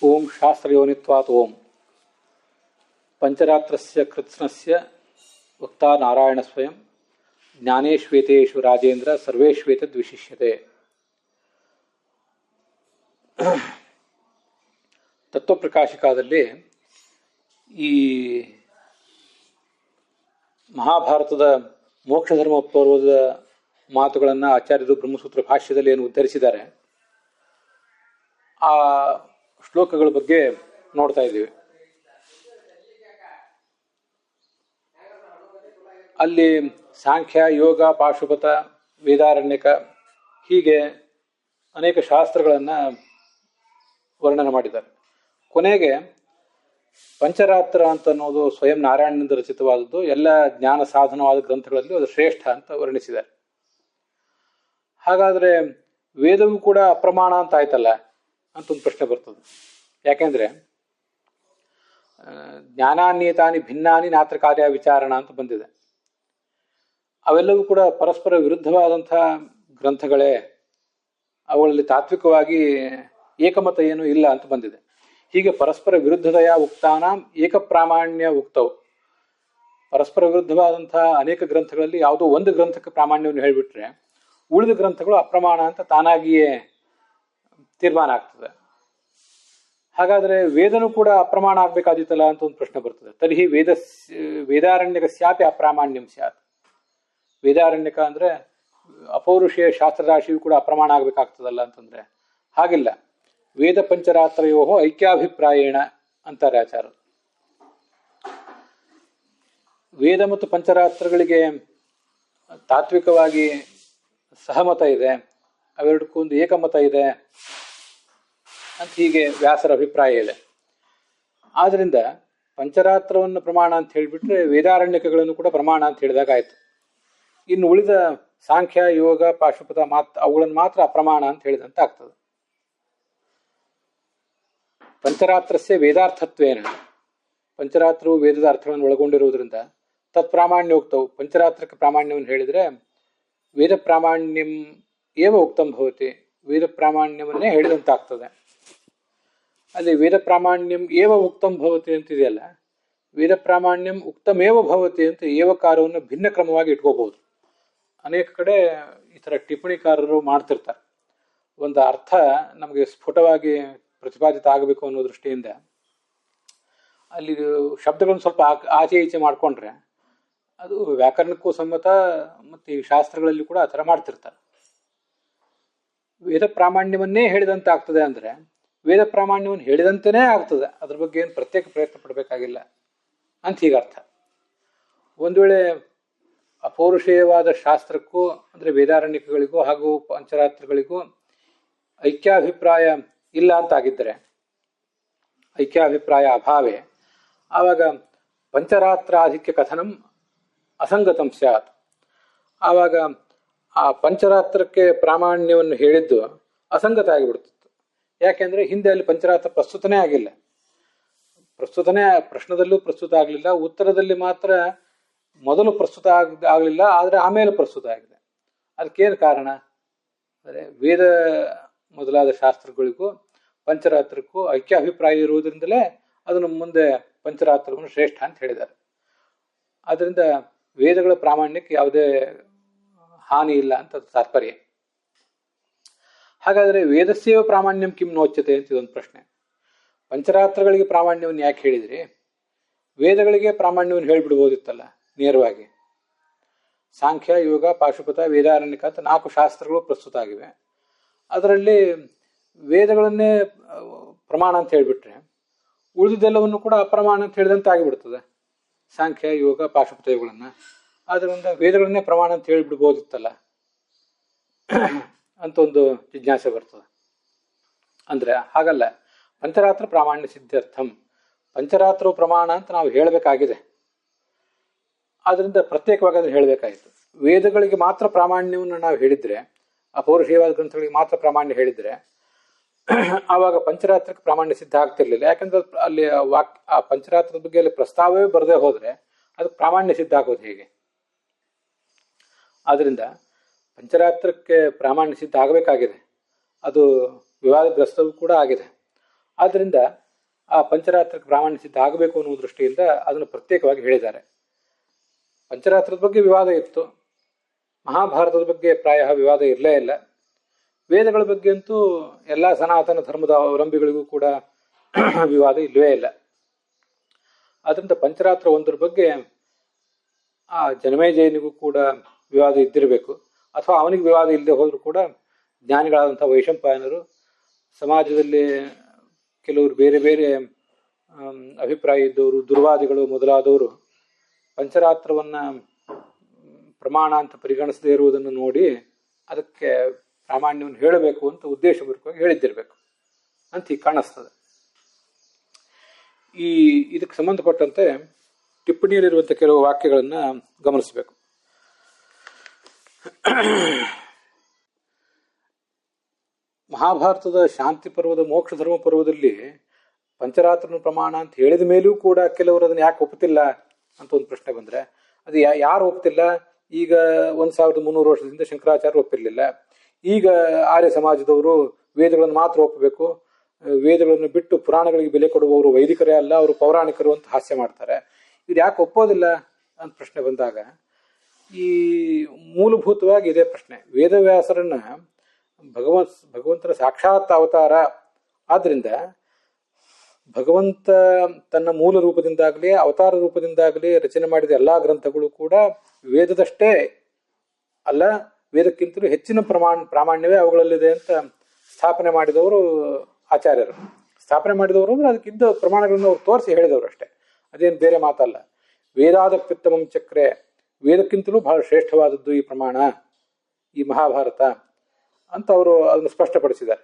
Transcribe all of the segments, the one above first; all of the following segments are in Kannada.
ಓಂ ಶಾಸ್ತ್ರಯೋನಿತ್ವಾತ್ ಓಂ ಪಂಚರಾತ್ರಸ್ಯ ಕೃತ್ಸ್ನಸ್ಯ ಉಕ್ತಾ ನಾರಾಯಣ ಸ್ವಯಂ ಜ್ಞಾನೇಶ್ವೇತೇಷು ರಾಜೇಂದ್ರ ಸರ್ವೇಶ್ವೇತದ್ವಿಶಿಷ್ಯತೆ. ತತ್ವಪ್ರಕಾಶಿಕಾದಲ್ಲಿ ಈ ಮಹಾಭಾರತದ ಮೋಕ್ಷಧರ್ಮ ಪರ್ವದ ಮಾತುಗಳನ್ನು ಆಚಾರ್ಯರು ಬ್ರಹ್ಮಸೂತ್ರ ಭಾಷ್ಯದಲ್ಲಿ ಏನು ಉದ್ಧರಿಸಿದ್ದಾರೆ ಆ ಶ್ಲೋಕಗಳ ಬಗ್ಗೆ ನೋಡ್ತಾ ಇದ್ದೀವಿ. ಅಲ್ಲಿ ಸಾಂಖ್ಯ, ಯೋಗ, ಪಾಶುಪತ, ವೇದಾರಣ್ಯಕ ಹೀಗೆ ಅನೇಕ ಶಾಸ್ತ್ರಗಳನ್ನು ವರ್ಣನೆ ಮಾಡಿದ್ದಾರೆ. ಕೊನೆಗೆ ಪಂಚರಾತ್ರ ಅಂತ ಅನ್ನೋದು ಸ್ವಯಂ ನಾರಾಯಣನಿಂದ ರಚಿತವಾದದ್ದು, ಎಲ್ಲ ಜ್ಞಾನ ಸಾಧನವಾದ ಗ್ರಂಥಗಳಲ್ಲಿ ಅದು ಶ್ರೇಷ್ಠ ಅಂತ ವರ್ಣಿಸಿದ್ದಾರೆ. ಹಾಗಾದರೆ ವೇದವೂ ಕೂಡ ಅಪ್ರಮಾಣ ಅಂತ ಆಯ್ತಲ್ಲ ಅಂತ ಒಂದು ಪ್ರಶ್ನೆ ಬರ್ತದೆ. ಯಾಕೆಂದರೆ ಜ್ಞಾನಾನ್ಯತಾನಿ ಭಿನ್ನಾನಿ ನಾತ್ರ ಕಾರ್ಯ ವಿಚಾರಣ ಅಂತ ಬಂದಿದೆ. ಅವೆಲ್ಲವೂ ಕೂಡ ಪರಸ್ಪರ ವಿರುದ್ಧವಾದಂಥ ಗ್ರಂಥಗಳೇ, ಅವುಗಳಲ್ಲಿ ತಾತ್ವಿಕವಾಗಿ ಏಕಮತ ಏನೂ ಇಲ್ಲ ಅಂತ ಬಂದಿದೆ. ಹೀಗೆ ಪರಸ್ಪರ ವಿರುದ್ಧತೆಯ ಉಕ್ತಾನಾಂ ಏಕಪ್ರಾಮಾಣ್ಯ ಉಕ್ತವು. ಪರಸ್ಪರ ವಿರುದ್ಧವಾದಂಥ ಅನೇಕ ಗ್ರಂಥಗಳಲ್ಲಿ ಯಾವುದೋ ಒಂದು ಗ್ರಂಥಕ್ಕೆ ಪ್ರಾಮಾಣ್ಯವನ್ನು ಹೇಳಿಬಿಟ್ರೆ ಉಳಿದ ಗ್ರಂಥಗಳು ಅಪ್ರಮಾಣ ಅಂತ ತಾನಾಗಿಯೇ ತೀರ್ಮಾನ ಆಗ್ತದೆ. ಹಾಗಾದರೆ ವೇದನೂ ಕೂಡ ಅಪ್ರಮಾಣ ಆಗಬೇಕಾದಿತ್ತಲ್ಲ ಅಂತ ಒಂದು ಪ್ರಶ್ನೆ ಬರ್ತದೆ. ತರ್ಹಿ ವೇದಾರಣ್ಯಕ ಸ್ಯಾಪಿ ಅಪ್ರಾಮಾಣ್ಯಂ ಸ್ಯಾತ್. ವೇದಾರಣ್ಯಕ ಅಂದರೆ ಅಪೌರುಷೇಯ ಶಾಸ್ತ್ರರಾಶಿಯೂ ಕೂಡ ಅಪ್ರಮಾಣ ಆಗಬೇಕಾಗ್ತದಲ್ಲ ಅಂತಂದರೆ ಹಾಗಿಲ್ಲ. ವೇದ ಪಂಚರಾತ್ರಯೋ ಐಕ್ಯಾಭಿಪ್ರಾಯೇಣ ಅಂತಾರೆ ಆಚಾರ್ಯರು. ವೇದ ಮತ್ತು ಪಂಚರಾತ್ರಗಳಿಗೆ ತಾತ್ವಿಕವಾಗಿ ಸಹಮತ ಇದೆ, ಅವೆರಡಕ್ಕೂ ಒಂದು ಏಕಮತ ಇದೆ ಅಂತ ಹೀಗೆ ವ್ಯಾಸರ ಅಭಿಪ್ರಾಯ ಇದೆ. ಆದ್ದರಿಂದ ಪಂಚರಾತ್ರವನ್ನು ಪ್ರಮಾಣ ಅಂತ ಹೇಳಿಬಿಟ್ರೆ ವೇದಾರಣ್ಯಕಗಳನ್ನು ಕೂಡ ಪ್ರಮಾಣ ಅಂತ ಹೇಳಿದಾಗ ಆಯ್ತು. ಇನ್ನು ಉಳಿದ ಸಾಂಖ್ಯ, ಯೋಗ, ಪಾಶುಪತ ಅವುಗಳನ್ನು ಮಾತ್ರ ಅಪ್ರಮಾಣ ಅಂತ ಹೇಳಿದಂತೆ ಆಗ್ತದೆ. ಪಂಚರಾತ್ರಸ್ಯ ವೇದಾರ್ಥತ್ವೇನ, ಪಂಚರಾತ್ರವು ವೇದದ ಅರ್ಥಗಳನ್ನು ಒಳಗೊಂಡಿರುವುದರಿಂದ ತತ್ಪ್ರಾಮಾಣ್ಯ ಉಕ್ತವು. ಪಂಚರಾತ್ರಕ್ಕೆ ಪ್ರಾಮಾಣ್ಯವನ್ನು ಹೇಳಿದರೆ ವೇದ ಪ್ರಾಮಾಣ್ಯಂ ಏವ ಉಕ್ತಂ ಭವತಿ, ವೇದ ಪ್ರಾಮಾಣ್ಯವನ್ನೇ ಹೇಳಿದಂತಾಗ್ತದೆ. ಅಲ್ಲಿ ವೇದ ಪ್ರಾಮಾಣ್ಯಂ ಏವ ಉಕ್ತಂ ಭವತಿ ಅಂತಿದೆಯಲ್ಲ, ವೇದ ಪ್ರಾಮಾಣ್ಯಂ ಉಕ್ತಮೇವ ಭವತಿ ಅಂತ ಏವಕಾರವನ್ನು ಭಿನ್ನ ಕ್ರಮವಾಗಿ ಇಟ್ಕೋಬಹುದು. ಅನೇಕ ಕಡೆ ಈ ಥರ ಟಿಪ್ಪಣಿಕಾರರು ಮಾಡ್ತಿರ್ತಾರೆ. ಒಂದು ಅರ್ಥ ನಮಗೆ ಸ್ಫುಟವಾಗಿ ಪ್ರತಿಪಾದಿತ ಆಗಬೇಕು ಅನ್ನೋ ದೃಷ್ಟಿಯಿಂದ ಅಲ್ಲಿ ಶಬ್ದಗಳನ್ನು ಸ್ವಲ್ಪ ಆಚೆ ಈಚೆ ಮಾಡಿಕೊಂಡ್ರೆ ಅದು ವ್ಯಾಕರಣಕ್ಕೂ ಸಮ್ಮತ, ಮತ್ತು ಈ ಶಾಸ್ತ್ರಗಳಲ್ಲಿ ಕೂಡ ಆ ಥರ ಮಾಡ್ತಿರ್ತಾರೆ. ವೇದ ಪ್ರಾಮಾಣ್ಯವನ್ನೇ ಹೇಳಿದಂತೆ ಆಗ್ತದೆ ಅಂದರೆ ವೇದ ಪ್ರಾಮಾಣ್ಯವನ್ನು ಹೇಳಿದಂತೆಯೇ ಆಗ್ತದೆ, ಅದ್ರ ಬಗ್ಗೆ ಏನು ಪ್ರತ್ಯೇಕ ಪ್ರಯತ್ನ ಪಡಬೇಕಾಗಿಲ್ಲ ಅಂತ ಹೀಗರ್ಥ. ಒಂದು ವೇಳೆ ಅಪೌರುಷೇಯವಾದ ಶಾಸ್ತ್ರಕ್ಕೂ ಅಂದರೆ ವೇದಾರಣ್ಯಕಗಳಿಗೂ ಹಾಗೂ ಪಂಚರಾತ್ರಗಳಿಗೂ ಐಕ್ಯಾಭಿಪ್ರಾಯ ಇಲ್ಲ ಅಂತಾಗಿದ್ದರೆ, ಐಕ್ಯಾಭಿಪ್ರಾಯ ಅಭಾವೇ, ಆವಾಗ ಪಂಚರಾತ್ರಾಧಿಕ್ಯ ಕಥನಂ ಅಸಂಗತಂ ಸ್ಯಾತ್. ಆವಾಗ ಆ ಪಂಚರಾತ್ರಕ್ಕೆ ಪ್ರಾಮಾಣ್ಯವನ್ನು ಹೇಳಿದ್ದು ಅಸಂಗತ ಆಗಿಬಿಡ್ತಿತ್ತು. ಯಾಕೆಂದರೆ ಹಿಂದೆ ಅಲ್ಲಿ ಪಂಚರಾತ್ರ ಪ್ರಸ್ತುತನೇ ಆಗಿಲ್ಲ, ಪ್ರಶ್ನದಲ್ಲೂ ಪ್ರಸ್ತುತ ಆಗಲಿಲ್ಲ, ಉತ್ತರದಲ್ಲಿ ಮಾತ್ರ ಮೊದಲು ಪ್ರಸ್ತುತ ಆಗಲಿಲ್ಲ, ಆದರೆ ಆಮೇಲೆ ಪ್ರಸ್ತುತ ಆಗಿದೆ. ಅದಕ್ಕೇನು ಕಾರಣ ಅಂದರೆ ವೇದ ಮೊದಲಾದ ಶಾಸ್ತ್ರಗಳಿಗೂ ಪಂಚರಾತ್ರಕ್ಕೂ ಐಕ್ಯ ಅಭಿಪ್ರಾಯ ಇರುವುದರಿಂದಲೇ ಅದನ್ನು ಮುಂದೆ ಪಂಚರಾತ್ರವನ್ನು ಶ್ರೇಷ್ಠ ಅಂತ ಹೇಳಿದ್ದಾರೆ. ಆದ್ದರಿಂದ ವೇದಗಳ ಪ್ರಾಮಾಣ್ಯಕ್ಕೆ ಯಾವುದೇ ಹಾನಿ ಇಲ್ಲ ಅಂತ ತಾತ್ಪರ್ಯ. ಹಾಗಾದರೆ ವೇದಸ್ಯವ ಪ್ರಾಮಾಣ್ಯಂ ಕಿಂ ನೋಚ್ಯತೆ ಅಂತ ಇದೊಂದು ಪ್ರಶ್ನೆ. ಪಂಚರಾತ್ರಗಳಿಗೆ ಪ್ರಾಮಾಣ್ಯವನ್ನು ಯಾಕೆ ಹೇಳಿದ್ರಿ? ವೇದಗಳಿಗೆ ಪ್ರಾಮಾಣ್ಯವನ್ನು ಹೇಳಿಬಿಡ್ಬೋದಿತ್ತಲ್ಲ ನೇರವಾಗಿ. ಸಾಂಖ್ಯ, ಯೋಗ, ಪಾಶುಪತ, ವೇದಾರಣ್ಯಕ ಅಂತ 4 ಶಾಸ್ತ್ರಗಳು ಪ್ರಸ್ತುತ ಆಗಿವೆ. ಅದರಲ್ಲಿ ವೇದಗಳನ್ನೇ ಪ್ರಮಾಣ ಅಂತ ಹೇಳಿಬಿಟ್ರೆ ಉಳಿದಿದ್ದೆಲ್ಲವನ್ನು ಕೂಡ ಅಪ್ರಮಾಣ ಅಂತ ಹೇಳಿದಂತೆ ಆಗಿಬಿಡ್ತದೆ, ಸಾಂಖ್ಯ, ಯೋಗ, ಪಾಶುಪತ ಇವುಗಳನ್ನು. ಆದ್ದರಿಂದ ವೇದಗಳನ್ನೇ ಪ್ರಮಾಣ ಅಂತ ಹೇಳಿಬಿಡ್ಬೋದಿತ್ತಲ್ಲ ಅಂತ ಒಂದು ಜಿಜ್ಞಾಸೆ ಬರ್ತದೆ. ಅಂದರೆ ಹಾಗಲ್ಲ, ಪಂಚರಾತ್ರ ಪ್ರಾಮಾಣ್ಯ ಸಿದ್ಧಾರ್ಥಂ, ಪಂಚರಾತ್ರವು ಪ್ರಮಾಣ ಅಂತ ನಾವು ಹೇಳಬೇಕಾಗಿದೆ. ಆದ್ದರಿಂದ ಪ್ರತ್ಯೇಕವಾಗಿ ಅದನ್ನು ಹೇಳಬೇಕಾಯಿತು. ವೇದಗಳಿಗೆ ಮಾತ್ರ ಪ್ರಾಮಾಣ್ಯವನ್ನು ನಾವು ಹೇಳಿದರೆ, ಅಪೌರುಷೇಯವಾದ ಗ್ರಂಥಗಳಿಗೆ ಮಾತ್ರ ಪ್ರಾಮಾಣ್ಯ ಹೇಳಿದರೆ ಆವಾಗ ಪಂಚರಾತ್ರಕ್ಕೆ ಪ್ರಾಮಾಣ್ಯ ಸಿದ್ಧ ಆಗ್ತಿರ್ಲಿಲ್ಲ. ಯಾಕಂದ್ರೆ ಅಲ್ಲಿ ಆ ಪಂಚರಾತ್ರದ ಬಗ್ಗೆ ಅಲ್ಲಿ ಪ್ರಸ್ತಾವವೇ ಬರದೇ ಹೋದರೆ ಅದಕ್ಕೆ ಪ್ರಾಮಾಣ್ಯ ಸಿದ್ಧ ಆಗೋದು ಹೇಗೆ? ಆದ್ದರಿಂದ ಪಂಚರಾತ್ರಕ್ಕೆ ಪ್ರಾಮಾಣ್ಯ ಸಿದ್ಧ ಆಗಬೇಕಾಗಿದೆ. ಅದು ವಿವಾದಗ್ರಸ್ತವೂ ಕೂಡ ಆಗಿದೆ. ಆದ್ದರಿಂದ ಆ ಪಂಚರಾತ್ರಕ್ಕೆ ಪ್ರಾಮಾಣ್ಯ ಸಿದ್ಧ ಆಗಬೇಕು ಅನ್ನುವ ದೃಷ್ಟಿಯಿಂದ ಅದನ್ನು ಪ್ರತ್ಯೇಕವಾಗಿ ಹೇಳಿದ್ದಾರೆ. ಪಂಚರಾತ್ರದ ಬಗ್ಗೆ ವಿವಾದ ಇತ್ತು, ಮಹಾಭಾರತದ ಬಗ್ಗೆ ಪ್ರಾಯ ವಿವಾದ ಇರಲೇ ಇಲ್ಲ. ವೇದಗಳ ಬಗ್ಗೆ ಅಂತೂ ಎಲ್ಲ ಸನಾತನ ಧರ್ಮದ ಅವಲಂಬಿಗಳಿಗೂ ಕೂಡ ವಿವಾದ ಇಲ್ಲವೇ ಇಲ್ಲ. ಅದರಿಂದ ಪಂಚರಾತ್ರ ಒಂದರ ಬಗ್ಗೆ ಆ ಜನಮೇಜಯನಿಗೂ ಕೂಡ ವಿವಾದ ಇದ್ದಿರಬೇಕು, ಅಥವಾ ಅವನಿಗೆ ವಿವಾದ ಇಲ್ಲದೆ ಹೋದರೂ ಕೂಡ ಜ್ಞಾನಿಗಳಾದಂಥ ವೈಶಂಪಾಯನರು, ಸಮಾಜದಲ್ಲಿ ಕೆಲವರು ಬೇರೆ ಬೇರೆ ಅಭಿಪ್ರಾಯ ಇದ್ದವರು, ದುರ್ವಾದಿಗಳು ಮೊದಲಾದವರು ಪಂಚರಾತ್ರವನ್ನು ಪ್ರಮಾಣ ಅಂತ ಪರಿಗಣಿಸದೇ ಇರುವುದನ್ನು ನೋಡಿ ಅದಕ್ಕೆ ಪ್ರಾಮಾಣ್ಯವನ್ನು ಹೇಳಬೇಕು ಅಂತ ಉದ್ದೇಶಪೂರ್ವಕವಾಗಿ ಹೇಳಿದ್ದಿರಬೇಕು ಅಂತ ಈಗ ಕಾಣಿಸ್ತದೆ. ಇದಕ್ಕೆ ಸಂಬಂಧಪಟ್ಟಂತೆ ಟಿಪ್ಪಣಿಯಲ್ಲಿರುವಂಥ ಕೆಲವು ವಾಕ್ಯಗಳನ್ನು ಗಮನಿಸಬೇಕು. ಮಹಾಭಾರತದ ಶಾಂತಿ ಪರ್ವದ ಮೋಕ್ಷ ಧರ್ಮ ಪರ್ವದಲ್ಲಿ ಪಂಚರಾತ್ರನ ಪ್ರಮಾಣ ಅಂತ ಹೇಳಿದ ಮೇಲೂ ಕೂಡ ಕೆಲವರು ಅದನ್ನು ಯಾಕೆ ಒಪ್ಪುತ್ತಿಲ್ಲ ಅಂತ ಒಂದು ಪ್ರಶ್ನೆ ಬಂದರೆ, ಅದು ಯಾರು ಒಪ್ತಿಲ್ಲ? ಈಗ 1300 ವರ್ಷದಿಂದ ಶಂಕರಾಚಾರ್ಯ ಒಪ್ಪಿರಲಿಲ್ಲ. ಈಗ ಆರ್ಯ ಸಮಾಜದವರು ವೇದಗಳನ್ನು ಮಾತ್ರ ಒಪ್ಪಬೇಕು, ವೇದಗಳನ್ನು ಬಿಟ್ಟು ಪುರಾಣಗಳಿಗೆ ಬೆಲೆ ಕೊಡುವವರು ವೈದಿಕರೇ ಅಲ್ಲ, ಅವರು ಪೌರಾಣಿಕರು ಅಂತ ಹಾಸ್ಯ ಮಾಡ್ತಾರೆ. ಇದು ಯಾಕೆ ಒಪ್ಪೋದಿಲ್ಲ ಅಂತ ಪ್ರಶ್ನೆ ಬಂದಾಗ ಈ ಮೂಲಭೂತವಾಗಿ ಇದೇ ಪ್ರಶ್ನೆ. ವೇದವ್ಯಾಸರನ್ನ ಭಗವಂತನ ಸಾಕ್ಷಾತ್ ಅವತಾರ ಆದ್ರಿಂದ ಭಗವಂತ ತನ್ನ ಮೂಲ ರೂಪದಿಂದಾಗಲಿ ಅವತಾರ ರೂಪದಿಂದಾಗಲಿ ರಚನೆ ಮಾಡಿದ ಎಲ್ಲ ಗ್ರಂಥಗಳು ಕೂಡ ವೇದದಷ್ಟೇ ಅಲ್ಲ, ವೇದಕ್ಕಿಂತಲೂ ಹೆಚ್ಚಿನ ಪ್ರಾಮಾಣ್ಯವೇ ಅವುಗಳಲ್ಲಿದೆ ಅಂತ ಸ್ಥಾಪನೆ ಮಾಡಿದವರು ಆಚಾರ್ಯರು. ಸ್ಥಾಪನೆ ಮಾಡಿದವರು ಅಂದ್ರೆ ಅದಕ್ಕಿದ್ದ ಪ್ರಮಾಣಗಳನ್ನು ಅವ್ರು ತೋರಿಸಿ ಹೇಳಿದವರು ಅಷ್ಟೇ, ಅದೇನು ಬೇರೆ ಮಾತಲ್ಲ. ವೇದಾದಪ್ಯುತ್ತಮಂ ಚಕ್ರೆ, ವೇದಕ್ಕಿಂತಲೂ ಬಹಳ ಶ್ರೇಷ್ಠವಾದದ್ದು ಈ ಪ್ರಮಾಣ, ಈ ಮಹಾಭಾರತ ಅಂತ ಅವರು ಅದನ್ನು ಸ್ಪಷ್ಟಪಡಿಸಿದ್ದಾರೆ.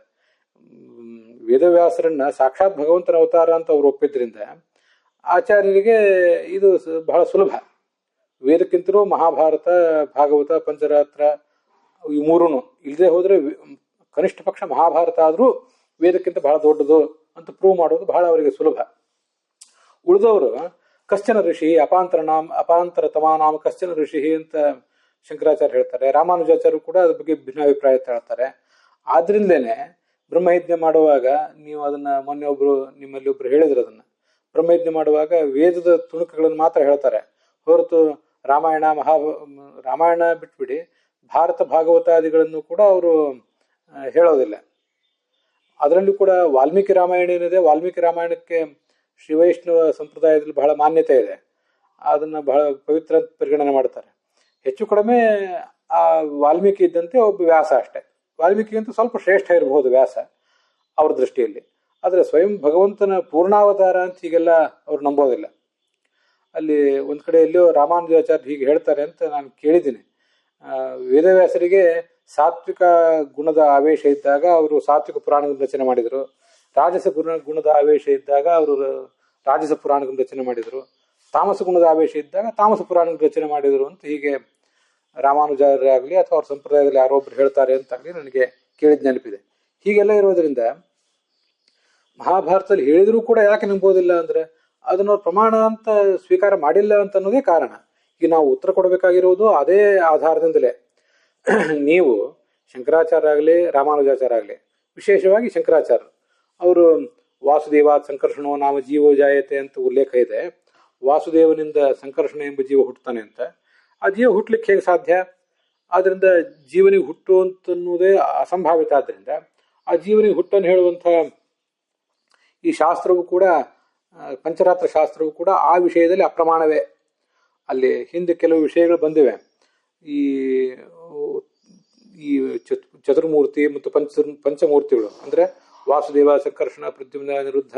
ವೇದವ್ಯಾಸರನ್ನ ಸಾಕ್ಷಾತ್ ಭಗವಂತನ ಅವತಾರ ಅಂತ ಅವರು ಒಪ್ಪಿದ್ರಿಂದ ಆಚಾರ್ಯರಿಗೆ ಇದು ಬಹಳ ಸುಲಭ. ವೇದಕ್ಕಿಂತಲೂ ಮಹಾಭಾರತ, ಭಾಗವತ, ಪಂಚರಾತ್ರ ಈ ಮೂರೂ ಇಲ್ಲದೆ ಹೋದರೆ ಕನಿಷ್ಠ ಪಕ್ಷ ಮಹಾಭಾರತ ಆದರೂ ವೇದಕ್ಕಿಂತ ಬಹಳ ದೊಡ್ಡದು ಅಂತ ಪ್ರೂವ್ ಮಾಡೋದು ಬಹಳ ಅವರಿಗೆ ಸುಲಭ. ಉಳಿದವರು ಕಶ್ಚನ ಋಷಿ ಅಪಾಂತರ ತಮಾನಾಮ ಕಶ್ಚನ ಋಷಿ ಅಂತ ಶಂಕರಾಚಾರ್ಯ ಹೇಳ್ತಾರೆ. ರಾಮಾನುಜಾಚಾರ್ಯರು ಕೂಡ ಅದ್ರ ಬಗ್ಗೆ ಭಿನ್ನಾಭಿಪ್ರಾಯ ಹೇಳ್ತಾರೆ. ಆದ್ರಿಂದಲೇ ಬ್ರಹ್ಮಯಜ್ಞ ಮಾಡುವಾಗ ನೀವು ಅದನ್ನ ಮೊನ್ನೆ ನಿಮ್ಮಲ್ಲಿ ಒಬ್ರು ಹೇಳಿದ್ರು, ಅದನ್ನ ಬ್ರಹ್ಮಯಜ್ಞ ಮಾಡುವಾಗ ವೇದದ ತುಣುಕುಗಳನ್ನು ಮಾತ್ರ ಹೇಳ್ತಾರೆ ಹೊರತು ರಾಮಾಯಣ ಬಿಟ್ಬಿಡಿ ಭಾರತ ಭಾಗವತಾದಿಗಳನ್ನು ಕೂಡ ಅವರು ಹೇಳೋದಿಲ್ಲ. ಅದರಲ್ಲೂ ಕೂಡ ವಾಲ್ಮೀಕಿ ರಾಮಾಯಣ ಏನಿದೆ, ವಾಲ್ಮೀಕಿ ರಾಮಾಯಣಕ್ಕೆ ಶ್ರೀ ವೈಷ್ಣವ ಸಂಪ್ರದಾಯದಲ್ಲಿ ಬಹಳ ಮಾನ್ಯತೆ ಇದೆ, ಅದನ್ನ ಬಹಳ ಪವಿತ್ರ ಅಂತ ಪರಿಗಣನೆ ಮಾಡ್ತಾರೆ. ಹೆಚ್ಚು ಕಡಿಮೆ ಆ ವಾಲ್ಮೀಕಿ ಇದ್ದಂತೆ ಒಬ್ಬ ವ್ಯಾಸ ಅಷ್ಟೇ, ವಾಲ್ಮೀಕಿಗಿಂತ ಸ್ವಲ್ಪ ಶ್ರೇಷ್ಠ ಇರಬಹುದು ವ್ಯಾಸ ಅವ್ರ ದೃಷ್ಟಿಯಲ್ಲಿ. ಆದರೆ ಸ್ವಯಂ ಭಗವಂತನ ಪೂರ್ಣಾವತಾರ ಅಂತ ಹೀಗೆಲ್ಲ ಅವ್ರು ನಂಬೋದಿಲ್ಲ. ಅಲ್ಲಿ ಒಂದ್ ಕಡೆ ಎಲ್ಲಿಯೋ ರಾಮಾನುಜಾಚಾರ್ಯ ಹೀಗೆ ಹೇಳ್ತಾರೆ ಅಂತ ನಾನು ಕೇಳಿದ್ದೀನಿ. ವೇದವ್ಯಾಸರಿಗೆ ಸಾತ್ವಿಕ ಗುಣದ ಆವೇಶ ಇದ್ದಾಗ ಅವರು ಸಾತ್ವಿಕ ಪುರಾಣಗಳನ್ನು ರಚನೆ ಮಾಡಿದರು, ರಾಜಸ ಗುಣದ ಆವೇಶ ಇದ್ದಾಗ ಅವರು ರಾಜಸ ಪುರಾಣಗಳನ್ನು ರಚನೆ ಮಾಡಿದರು, ತಾಮಸ ಗುಣದ ಆವೇಶ ಇದ್ದಾಗ ತಾಮಸ ಪುರಾಣಗಳನ್ನು ರಚನೆ ಮಾಡಿದರು ಅಂತ ಹೀಗೆ ರಾಮಾನುಜಾಚಾರ್ಯರಾಗಲಿ ಅಥವಾ ಅವ್ರ ಸಂಪ್ರದಾಯದಲ್ಲಿ ಯಾರೊಬ್ರು ಹೇಳ್ತಾರೆ ಅಂತಾಗಲಿ ನನಗೆ ಕೇಳಿದ ನೆನಪಿದೆ. ಹೀಗೆಲ್ಲ ಇರೋದ್ರಿಂದ ಮಹಾಭಾರತದಲ್ಲಿ ಹೇಳಿದರೂ ಕೂಡ ಯಾಕೆ ನಂಬೋದಿಲ್ಲ ಅಂದ್ರೆ ಅದನ್ನ ಪ್ರಮಾಣ ಅಂತ ಸ್ವೀಕಾರ ಮಾಡಿಲ್ಲ ಅಂತ ಅನ್ನೋದೇ ಕಾರಣ. ಈಗ ನಾವು ಉತ್ತರ ಕೊಡಬೇಕಾಗಿರೋದು ಅದೇ ಆಧಾರದಿಂದಲೇ. ನೀವು ಶಂಕರಾಚಾರ್ಯ ಆಗಲಿ ರಾಮಾನುಜಾಚಾರ್ಯ ಆಗಲಿ, ವಿಶೇಷವಾಗಿ ಶಂಕರಾಚಾರ್ಯ ಅವರು ವಾಸುದೇವಾತ್ ಸಂಕರ್ಷಣೋ ನಾಮ ಜೀವೋ ಜಾಯತೆ ಅಂತ ಉಲ್ಲೇಖ ಇದೆ. ವಾಸುದೇವನಿಂದ ಸಂಕರ್ಷಣ ಎಂಬ ಜೀವ ಹುಟ್ಟುತ್ತಾನೆ ಅಂತ. ಆ ಜೀವ ಹುಟ್ಟಲಿಕ್ಕೆ ಹೇಗೆ ಸಾಧ್ಯ? ಆದ್ರಿಂದ ಜೀವನಿಗೆ ಹುಟ್ಟು ಅಂತನ್ನುವುದೇ ಅಸಂಭಾವಿತ. ಆದ್ರಿಂದ ಆ ಜೀವನಿಗೆ ಹುಟ್ಟನ್ನು ಹೇಳುವಂಥ ಈ ಶಾಸ್ತ್ರವು ಕೂಡ, ಪಂಚರಾತ್ರ ಶಾಸ್ತ್ರವು ಕೂಡ ಆ ವಿಷಯದಲ್ಲಿ ಅಪ್ರಮಾಣವೇ. ಅಲ್ಲಿ ಹಿಂದೆ ಕೆಲವು ವಿಷಯಗಳು ಬಂದಿವೆ. ಈ ಚತುರ್ಮೂರ್ತಿ ಮತ್ತು ಪಂಚಮೂರ್ತಿಗಳು ಅಂದ್ರೆ ವಾಸುದೇವ, ಸಂಕರ್ಷಣ, ಪ್ರದ್ಯುಮ್ನ, ಅನಿರುದ್ಧ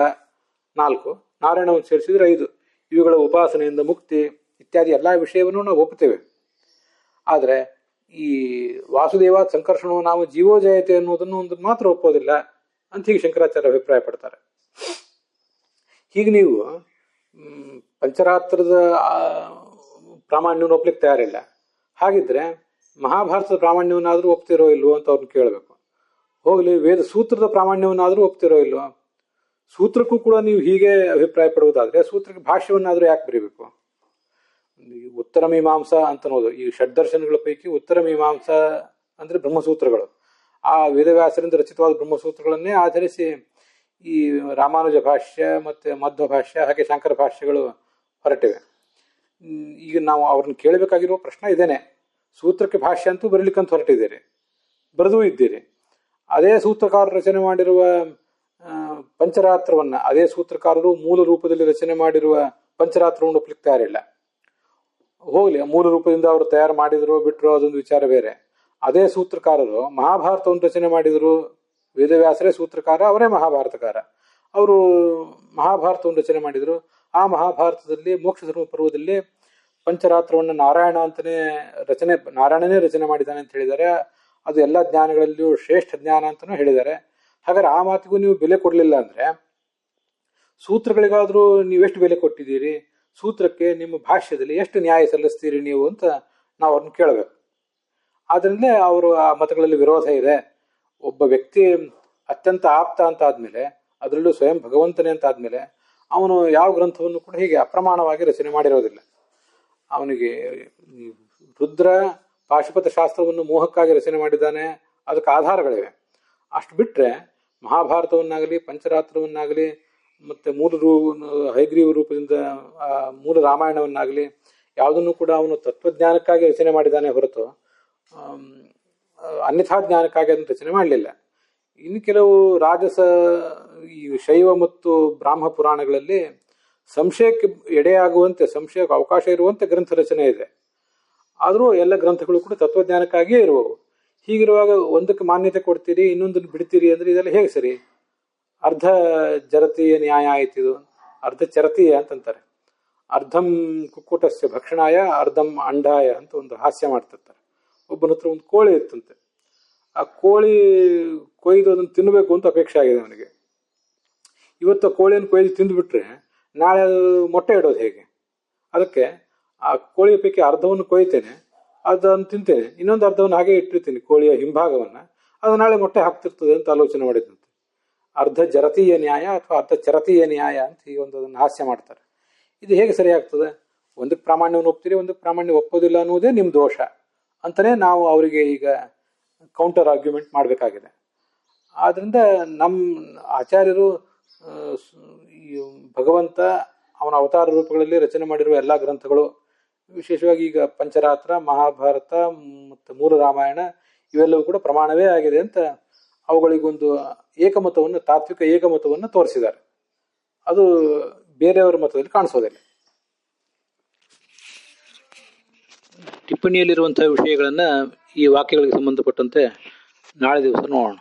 4, ನಾರಾಯಣವನ್ನು ಸೇರಿಸಿದ್ರೆ 5, ಇವುಗಳ ಉಪಾಸನೆಯಿಂದ ಮುಕ್ತಿ ಇತ್ಯಾದಿ ಎಲ್ಲ ವಿಷಯವನ್ನು ನಾವು ಒಪ್ಪುತ್ತೇವೆ. ಆದರೆ ಈ ವಾಸುದೇವ ಸಂಕರ್ಷಣೋ ನಾವು ಜೀವೋ ಜಯತೆ ಅನ್ನೋದನ್ನು ಒಂದು ಮಾತ್ರ ಒಪ್ಪೋದಿಲ್ಲ ಅಂತ ಹೀಗೆ ಶಂಕರಾಚಾರ್ಯ ಅಭಿಪ್ರಾಯ ಪಡ್ತಾರೆ. ಹೀಗೆ ನೀವು ಪಂಚರಾತ್ರದ ಪ್ರಾಮಾಣ್ಯವನ್ನು ಒಪ್ಲಿಕ್ಕೆ ತಯಾರಿಲ್ಲ. ಹಾಗಿದ್ರೆ ಮಹಾಭಾರತದ ಪ್ರಾಮಾಣ್ಯವನ್ನಾದರೂ ಒಪ್ತಿರೋ ಇಲ್ವೋ ಅಂತ ಅವ್ರನ್ನ ಕೇಳಬೇಕು. ಹೋಗ್ಲಿ, ವೇದ ಸೂತ್ರದ ಪ್ರಾಮಾಣ್ಯವನ್ನಾದರೂ ಒಪ್ತಿರೋ ಇಲ್ವೋ? ಸೂತ್ರಕ್ಕೂ ಕೂಡ ನೀವು ಹೀಗೆ ಅಭಿಪ್ರಾಯ ಪಡುವುದಾದ್ರೆ ಸೂತ್ರಕ್ಕೆ ಭಾಷ್ಯವನ್ನಾದರೂ ಯಾಕೆ ಬರೀಬೇಕು? ಉತ್ತರ ಮೀಮಾಂಸಾ ಅಂತ ಅನ್ನೋದು ಈ ಷಡ್ದರ್ಶನಗಳ ಪೈಕಿ ಉತ್ತರ ಮೀಮಾಂಸಾ ಅಂದ್ರೆ ಬ್ರಹ್ಮಸೂತ್ರಗಳು. ಆ ವೇದವ್ಯಾಸರಿಂದ ರಚಿತವಾದ ಬ್ರಹ್ಮಸೂತ್ರಗಳನ್ನೇ ಆಧರಿಸಿ ಈ ರಾಮಾನುಜ ಭಾಷ್ಯ ಮತ್ತು ಮಧ್ವ ಭಾಷ್ಯ ಹಾಗೆ ಶಂಕರ ಭಾಷ್ಯಗಳು ಹೊರಟಿವೆ. ಈಗ ನಾವು ಅವ್ರನ್ನ ಕೇಳಬೇಕಾಗಿರುವ ಪ್ರಶ್ನೆ ಇದೇನೆ, ಸೂತ್ರಕ್ಕೆ ಭಾಷ್ಯ ಅಂತೂ ಬರೀಲಿಕ್ಕಂತ ಹೊರಟಿದ್ದೀರಿ, ಬರೆದೂ ಇದ್ದೀರಿ. ಅದೇ ಸೂತ್ರಕಾರರು ರಚನೆ ಮಾಡಿರುವ ಪಂಚರಾತ್ರವನ್ನು, ಅದೇ ಸೂತ್ರಕಾರರು ಮೂಲ ರೂಪದಲ್ಲಿ ರಚನೆ ಮಾಡಿರುವ ಪಂಚರಾತ್ರವನ್ನು ಒಪ್ಲಿಕ್ಕೆ ತಯಾರಿಲ್ಲ. ಹೋಗ್ಲಿ, ಮೂಲ ರೂಪದಿಂದ ಅವರು ತಯಾರು ಮಾಡಿದ್ರು ಬಿಟ್ಟರು ಅದೊಂದು ವಿಚಾರ ಬೇರೆ. ಅದೇ ಸೂತ್ರಕಾರರು ಮಹಾಭಾರತವನ್ನು ರಚನೆ ಮಾಡಿದರು, ವೇದವ್ಯಾಸರೇ ಸೂತ್ರಕಾರ, ಅವರೇ ಮಹಾಭಾರತಕಾರ. ಅವರು ಮಹಾಭಾರತವನ್ನು ರಚನೆ ಮಾಡಿದರು. ಆ ಮಹಾಭಾರತದಲ್ಲಿ ಮೋಕ್ಷ ಧರ್ಮ ಪರ್ವದಲ್ಲಿ ಪಂಚರಾತ್ರವನ್ನು ನಾರಾಯಣನೇ ರಚನೆ ಮಾಡಿದ್ದಾನೆ ಅಂತ ಹೇಳಿದ್ದಾರೆ. ಅದು ಎಲ್ಲ ಜ್ಞಾನಗಳಲ್ಲಿಯೂ ಶ್ರೇಷ್ಠ ಜ್ಞಾನ ಅಂತಲೂ ಹೇಳಿದ್ದಾರೆ. ಹಾಗಾದ್ರೆ ಆ ಮಾತಿಗೂ ನೀವು ಬೆಲೆ ಕೊಡಲಿಲ್ಲ ಅಂದರೆ ಸೂತ್ರಗಳಿಗಾದರೂ ನೀವೆಷ್ಟು ಬೆಲೆ ಕೊಟ್ಟಿದ್ದೀರಿ, ಸೂತ್ರಕ್ಕೆ ನಿಮ್ಮ ಭಾಷ್ಯದಲ್ಲಿ ಎಷ್ಟು ನ್ಯಾಯ ಸಲ್ಲಿಸ್ತೀರಿ ನೀವು ಅಂತ ನಾವು ಅವ್ರನ್ನ ಕೇಳಬೇಕು. ಆದ್ರಿಂದಲೇ ಅವರು ಆ ಮತಗಳಲ್ಲಿ ವಿರೋಧ ಇದೆ. ಒಬ್ಬ ವ್ಯಕ್ತಿ ಅತ್ಯಂತ ಆಪ್ತ ಅಂತ ಆದ್ಮೇಲೆ, ಅದರಲ್ಲೂ ಸ್ವಯಂ ಭಗವಂತನೇ ಅಂತ ಆದ್ಮೇಲೆ, ಅವನು ಯಾವ ಗ್ರಂಥವನ್ನು ಕೂಡ ಹೀಗೆ ಅಪ್ರಮಾಣವಾಗಿ ರಚನೆ ಮಾಡಿರೋದಿಲ್ಲ. ಅವನಿಗೆ ರುದ್ರ ಪಾಶುಪತ ಶಾಸ್ತ್ರವನ್ನು ಮೋಹಕ್ಕಾಗಿ ರಚನೆ ಮಾಡಿದ್ದಾನೆ, ಅದಕ್ಕೆ ಆಧಾರಗಳಿವೆ. ಅಷ್ಟು ಬಿಟ್ಟರೆ ಮಹಾಭಾರತವನ್ನಾಗಲಿ ಪಂಚರಾತ್ರವನ್ನಾಗಲಿ ಮತ್ತು ಹೈಗ್ರೀವ ರೂಪದಿಂದ ಮೂಲ ರಾಮಾಯಣವನ್ನಾಗಲಿ ಯಾವುದನ್ನು ಕೂಡ ಅವನು ತತ್ವಜ್ಞಾನಕ್ಕಾಗಿ ರಚನೆ ಮಾಡಿದ್ದಾನೆ ಹೊರತು ಅನ್ಯಥಾ ಜ್ಞಾನಕ್ಕಾಗಿ ಅದನ್ನು ರಚನೆ ಮಾಡಲಿಲ್ಲ. ಇನ್ನು ಕೆಲವು ರಾಜಸ ಈ ಶೈವ ಮತ್ತು ಬ್ರಾಹ್ಮ ಪುರಾಣಗಳಲ್ಲಿ ಸಂಶಯಕ್ಕೆ ಎಡೆಯಾಗುವಂತೆ, ಸಂಶಯಕ್ಕೆ ಅವಕಾಶ ಇರುವಂತೆ ಗ್ರಂಥ ರಚನೆ ಇದೆ. ಆದರೂ ಎಲ್ಲ ಗ್ರಂಥಗಳು ಕೂಡ ತತ್ವಜ್ಞಾನಕ್ಕಾಗಿಯೇ ಇರುವವು. ಹೀಗಿರುವಾಗ ಒಂದಕ್ಕೆ ಮಾನ್ಯತೆ ಕೊಡ್ತೀರಿ, ಇನ್ನೊಂದನ್ನು ಬಿಡ್ತೀರಿ ಅಂದರೆ ಇದೆಲ್ಲ ಹೇಗೆ ಸರಿ? ಅರ್ಧ ಜರತೀಯ ನ್ಯಾಯ ಆಯ್ತಿದು, ಅರ್ಧ ಚರತೀಯ ಅಂತಂತಾರೆ. ಅರ್ಧಂ ಕುಕ್ಕುಟಸ್ಯ ಭಕ್ಷಣಾಯ ಅರ್ಧಂ ಅಂಡಾಯ ಅಂತ ಒಂದು ಹಾಸ್ಯ ಮಾಡ್ತಿರ್ತಾರೆ. ಒಬ್ಬನ ಹತ್ರ ಒಂದು ಕೋಳಿ ಇತ್ತಂತೆ. ಆ ಕೋಳಿ ಕೊಯ್ದು ಅದನ್ನು ತಿನ್ನಬೇಕು ಅಂತ ಅಪೇಕ್ಷೆ ಆಗಿದೆ ಅವನಿಗೆ. ಇವತ್ತು ಕೋಳಿಯನ್ನು ಕೊಯ್ದು ತಿಂದುಬಿಟ್ರೆ ನಾಳೆ ಅದು ಮೊಟ್ಟೆ ಇಡೋದು ಹೇಗೆ? ಅದಕ್ಕೆ ಆ ಕೋಳಿಯ ಪೈಕಿ ಅರ್ಧವನ್ನು ಕೊಯ್ತೇನೆ, ಅದನ್ನು ತಿಂತೇನೆ, ಇನ್ನೊಂದು ಅರ್ಧವನ್ನು ಹಾಗೆ ಇಟ್ಟಿರ್ತೀನಿ, ಕೋಳಿಯ ಹಿಂಭಾಗವನ್ನು, ಅದು ನಾಳೆ ಮೊಟ್ಟೆ ಹಾಕ್ತಿರ್ತದೆ ಅಂತ ಆಲೋಚನೆ ಮಾಡಿದಂತೆ. ಅರ್ಧ ಜರತೀಯ ನ್ಯಾಯ ಅಥವಾ ಅರ್ಧ ಚರತೀಯ ನ್ಯಾಯ ಅಂತ ಈ ಒಂದು ಅದನ್ನು ಹಾಸ್ಯ ಮಾಡ್ತಾರೆ. ಇದು ಹೇಗೆ ಸರಿಯಾಗ್ತದೆ? ಒಂದಕ್ಕೆ ಪ್ರಾಮಾಣ್ಯವನ್ನು ಒಪ್ತೀರಿ, ಒಂದಕ್ಕೆ ಪ್ರಾಮಾಣ್ಯ ಒಪ್ಪೋದಿಲ್ಲ ಅನ್ನೋದೇ ನಿಮ್ಮ ದೋಷ ಅಂತಲೇ ನಾವು ಅವರಿಗೆ ಈಗ ಕೌಂಟರ್ ಆರ್ಗ್ಯುಮೆಂಟ್ ಮಾಡಬೇಕಾಗಿದೆ. ಆದ್ದರಿಂದ ನಮ್ಮ ಆಚಾರ್ಯರು ಈ ಭಗವಂತ ಅವನ ಅವತಾರ ರೂಪಗಳಲ್ಲಿ ರಚನೆ ಮಾಡಿರುವ ಎಲ್ಲ ಗ್ರಂಥಗಳು, ವಿಶೇಷವಾಗಿ ಈಗ ಪಂಚರಾತ್ರ, ಮಹಾಭಾರತ ಮತ್ತು ಮೂಲ ರಾಮಾಯಣ ಇವೆಲ್ಲವೂ ಕೂಡ ಪ್ರಮಾಣವೇ ಆಗಿದೆ ಅಂತ ಅವುಗಳಿಗೊಂದು ಏಕಮತವನ್ನು, ತಾತ್ವಿಕ ಏಕಮತವನ್ನು ತೋರಿಸಿದ್ದಾರೆ. ಅದು ಬೇರೆಯವರ ಮತದಲ್ಲಿ ಕಾಣಿಸೋದಿಲ್ಲ. ಟಿಪ್ಪಣಿಯಲ್ಲಿರುವಂತಹ ವಿಷಯಗಳನ್ನು ಈ ವಾಕ್ಯಗಳಿಗೆ ಸಂಬಂಧಪಟ್ಟಂತೆ ನಾಳೆ ದಿವಸ ನೋಡೋಣ.